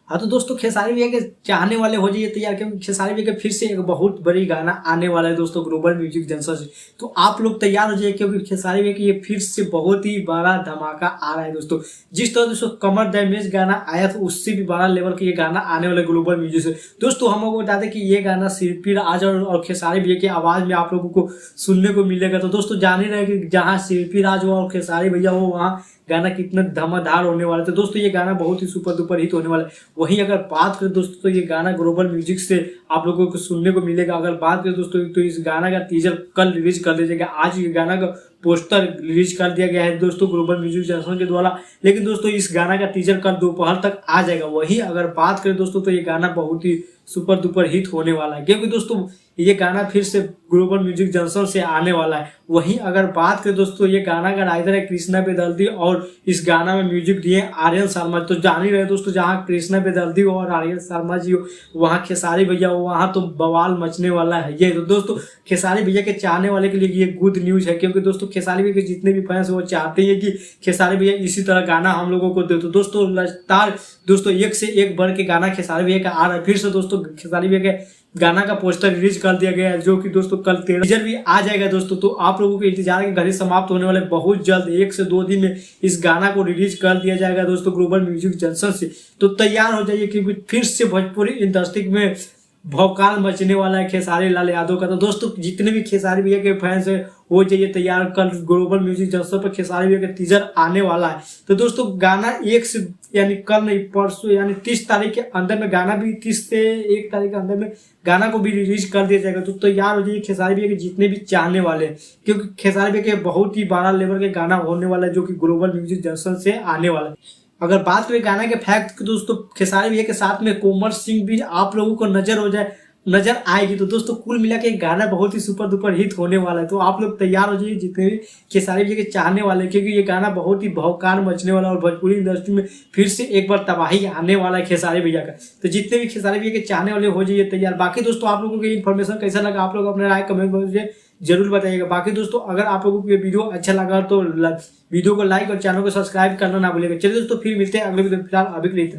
हाँ तो दोस्तों खेसारी भैया के चाहने वाले हो जाइए तैयार, क्योंकि खेसारी भैया के फिर से एक बहुत बड़ी गाना आने वाला है दोस्तों ग्लोबल म्यूजिक जंक्शन से। तो आप लोग तैयार हो जाइए, क्योंकि खेसारी भैया की ये फिर से बहुत ही बड़ा धमाका आ रहा है दोस्तों। जिस तरह दोस्तों कमर डैमेज गाना आया था, उससे भी बड़ा लेवल का ये गाना आने वाला ग्लोबल म्यूजिक से। दोस्तों हम लोग को बता दें कि ये गाना शिल्पी राज और खेसारी भैया की आवाज में आप लोगों को सुनने को मिलेगा। तो दोस्तों जान ही रहे कि जहाँ शिल्पी राज हो और खेसारी भैया हो, वहाँ गाना कितना धमाधार होने वाला है। तो दोस्तों ये गाना बहुत ही सुपर डुपर हिट होने वाला है। वहीं अगर बात करें दोस्तों तो ये गाना ग्लोबल म्यूजिक से आप लोगों को सुनने को मिलेगा। अगर बात करें दोस्तों तो इस गाना का टीजर कल रिलीज कर दिया जाएगा। आज ये गाना का पोस्टर रिलीज कर दिया गया है दोस्तों ग्लोबल म्यूजिक जंक्शन के द्वारा, लेकिन दोस्तों इस गाना का टीजर कल दोपहर तक आ जाएगा। वहीं अगर बात करें दोस्तों तो ये गाना बहुत ही सुपर डुपर हिट होने वाला है, क्योंकि दोस्तों ये गाना फिर से ग्लोबल म्यूजिक जंक्शन से आने वाला है। वहीं अगर बात करें दोस्तों ये गाना का राइटर है कृष्णा बेदर्दी और इस गाना में म्यूजिक दिए आर्यन शर्मा। तो जान ही रहे दोस्तों जहाँ कृष्णा बेदर्दी हो और आर्यन शर्मा जी हो, वहाँ खेसारी भैया हो, वहाँ तो बवाल मचने वाला है ये। तो दोस्तों खेसारी भैया के चाहने वाले के लिए ये गुड न्यूज है, क्योंकि दोस्तों खेसारी भैया के जितने भी फैंस वो चाहते हैं कि खेसारी भैया इसी तरह गाना हम लोगों को दे। तो दोस्तों लगातार दोस्तों एक से एक बढ़ के गाना खेसारी भैया का आ रहा है। फिर से दोस्तों खेसारी भैया के गाना का पोस्टर रिलीज कर दिया गया है, जो कि दोस्तों कल टीजर भी आ जाएगा दोस्तों। तो आप लोगों के इंतजार के घड़ी समाप्त होने वाले, बहुत जल्द 1 से 2 दिन में इस गाना को रिलीज कर दिया जाएगा दोस्तों ग्लोबल म्यूजिक जंक्शन से। तो तैयार हो जाइए, क्योंकि फिर से भोजपुरी इंडस्ट्री में भौकाल मचने वाला है खेसारी लाल यादव का। तो दोस्तों जितने भी खेसारी भैया के फैंस हैं हो जाइए तैयार, कल ग्लोबल म्यूजिक जंक्शन पर खेसारी भैया का टीजर आने वाला है। तो दोस्तों गाना 1 से यानी कल नहीं परसों यानी 30 तारीख के अंदर में गाना भी 30 से 1 तारीख के अंदर में गाना को भी रिलीज कर दिया जाएगा। तो तैयार हो जाइए खेसारी भैया के जितने भी चाहने वाले हैं, क्योंकि खेसारी भैया के बहुत ही बड़ा लेवल के गाना होने वाला है, जो कि ग्लोबल म्यूजिक जंक्शन से आने वाला है। अगर बात करें गाना के फैक्ट दोस्तों, खेसारी भैया के साथ में कोमल सिंह भी आप लोगों को नजर आएगी। तो दोस्तों कुल मिला के गाना बहुत ही सुपर डुपर हिट होने वाला है। तो आप लोग तैयार हो जाइए जितने भी खेसारी भैया के चाहने वाले, क्योंकि ये गाना बहुत ही भौकाल मचने वाला और भोजपुरी इंडस्ट्री में फिर से एक बार तबाही आने वाला है खेसारी भैया का। तो जितने भी खेसारी भैया के चाहने वाले हो जाइए तैयार। बाकी दोस्तों आप लोगों को इन्फॉर्मेशन कैसा लगा, आप लोग अपने राय कमेंट में मुझे जरूर बताइएगा। बाकी दोस्तों अगर आप लोगों को ये वीडियो अच्छा लगा तो वीडियो को लाइक और चैनल को सब्सक्राइब करना ना भूलिएगा। चलिए दोस्तों फिर मिलते हैं अगले वीडियो। फिलहाल अभी के लिए इतना।